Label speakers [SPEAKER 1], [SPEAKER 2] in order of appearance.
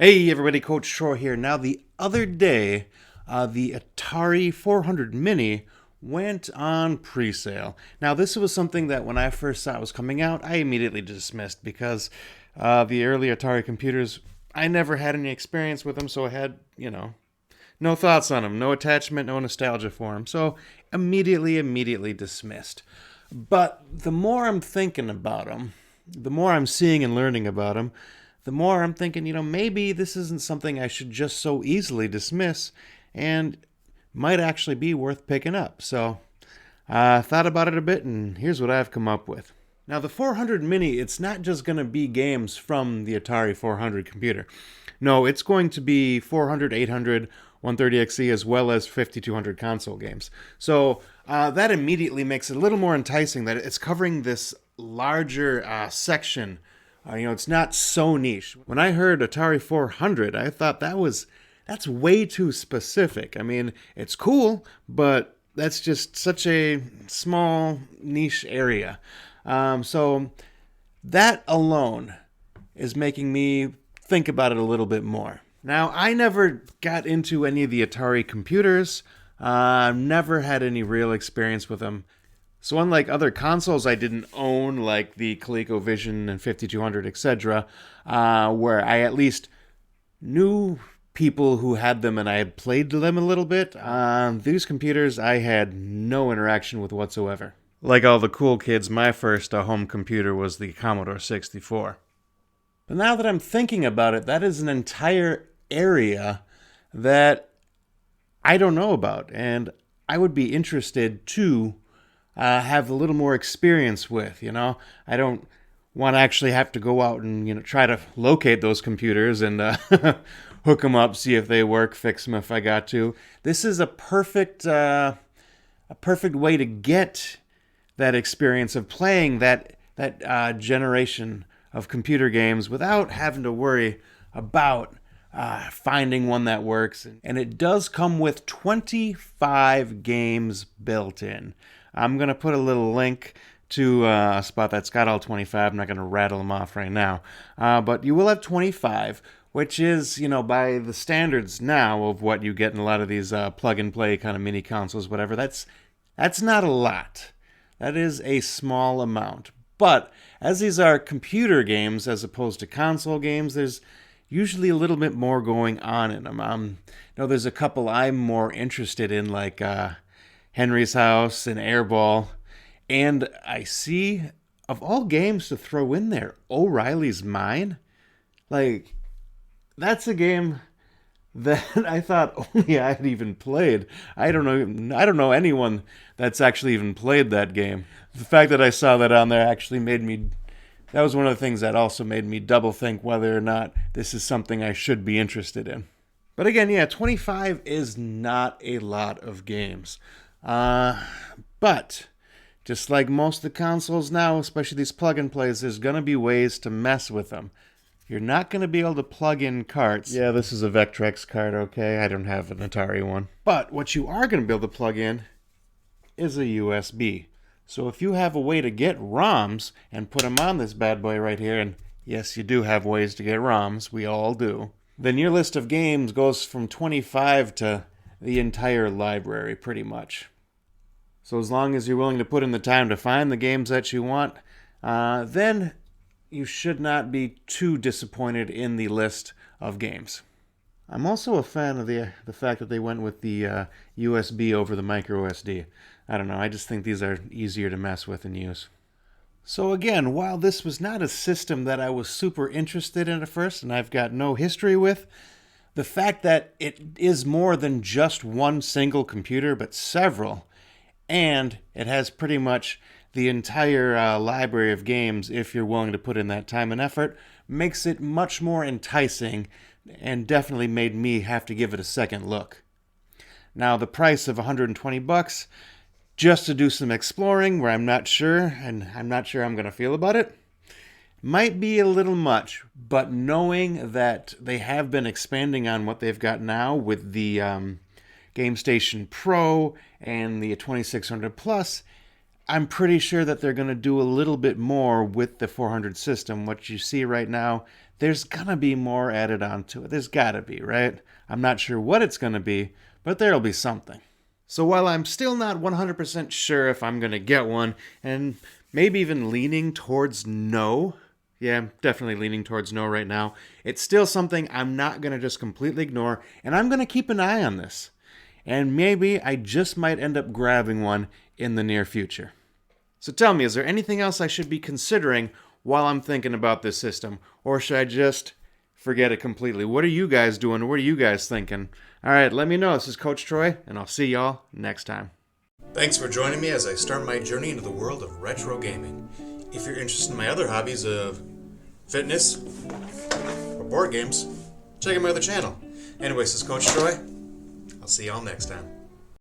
[SPEAKER 1] Hey everybody, Coach Shore here. Now the other day, the Atari 400 Mini went on pre-sale. Now this was something that when I first saw it was coming out, I immediately dismissed because the early Atari computers, I never had any experience with them, so I had, no thoughts on them, no attachment, no nostalgia for them. So immediately dismissed. But the more I'm thinking about them, the more I'm seeing and learning about them, the more I'm thinking, maybe this isn't something I should just so easily dismiss and might actually be worth picking up. So I thought about it a bit, and here's what I've come up with. Now, the 400 Mini, it's not just going to be games from the Atari 400 computer. No, it's going to be 400, 800, 130XE, as well as 5200 console games. So that immediately makes it a little more enticing that it's covering this larger section. It's not so niche. When I heard Atari 400, I thought that's way too specific. I mean, it's cool, but that's just such a small niche area. So that alone is making me think about it a little bit more. Now, I never got into any of the Atari computers. Never had any real experience with them. So unlike other consoles I didn't own, like the ColecoVision and 5200, etc., where I at least knew people who had them and I had played them a little bit, these computers I had no interaction with whatsoever. Like all the cool kids, my first home computer was the Commodore 64. But now that I'm thinking about it, that is an entire area that I don't know about, and I would be interested to have a little more experience with. I don't want to actually have to go out and try to locate those computers and hook them up, see if they work, fix them if I got to. This is a perfect way to get that experience of playing that generation of computer games without having to worry about finding one that works. And it does come with 25 games built in. I'm going to put a little link to a spot that's got all 25. I'm not going to rattle them off right now. But you will have 25, which is, by the standards now of what you get in a lot of these plug-and-play kind of mini consoles, whatever, that's not a lot. That is a small amount. But as these are computer games as opposed to console games, there's usually a little bit more going on in them. There's a couple I'm more interested in, like Henry's House and Airball. And I see, of all games to throw in there, O'Reilly's Mine. Like, that's a game that I thought only I had even played. I don't know anyone that's actually even played that game. The fact that I saw that on there actually that was one of the things that also made me double think whether or not this is something I should be interested in. But again, 25 is not a lot of games. But just like most of the consoles now, especially these plug-and-plays, there's going to be ways to mess with them. You're not going to be able to plug in carts. Yeah, this is a Vectrex cart, okay? I don't have an Atari one. But what you are going to be able to plug in is a USB. So if you have a way to get ROMs and put them on this bad boy right here, and yes, you do have ways to get ROMs, we all do, then your list of games goes from 25 to the entire library, pretty much. So as long as you're willing to put in the time to find the games that you want, then you should not be too disappointed in the list of games. I'm also a fan of the fact that they went with the USB over the micro SD. I don't know, I just think these are easier to mess with and use. So again, while this was not a system that I was super interested in at first, and I've got no history with, the fact that it is more than just one single computer, but several, and it has pretty much the entire library of games, if you're willing to put in that time and effort, makes it much more enticing and definitely made me have to give it a second look. Now, the price of $120 just to do some exploring where I'm not sure, and I'm not sure I'm going to feel about it, might be a little much, but knowing that they have been expanding on what they've got now with the GameStation Pro and the 2600 Plus, I'm pretty sure that they're going to do a little bit more with the 400 system. What you see right now, there's going to be more added onto it. There's got to be, right? I'm not sure what it's going to be, but there'll be something. So while I'm still not 100% sure if I'm going to get one, and maybe even leaning towards no, yeah, I'm definitely leaning towards no right now, it's still something I'm not going to just completely ignore, and I'm going to keep an eye on this. And maybe I just might end up grabbing one in the near future. So tell me, is there anything else I should be considering while I'm thinking about this system? Or should I just forget it completely? What are you guys doing? What are you guys thinking? All right, let me know. This is Coach Troy, and I'll see y'all next time. Thanks for joining me as I start my journey into the world of retro gaming. If you're interested in my other hobbies of fitness or board games, check out my other channel. Anyways, this is Coach Troy. I'll see y'all next time.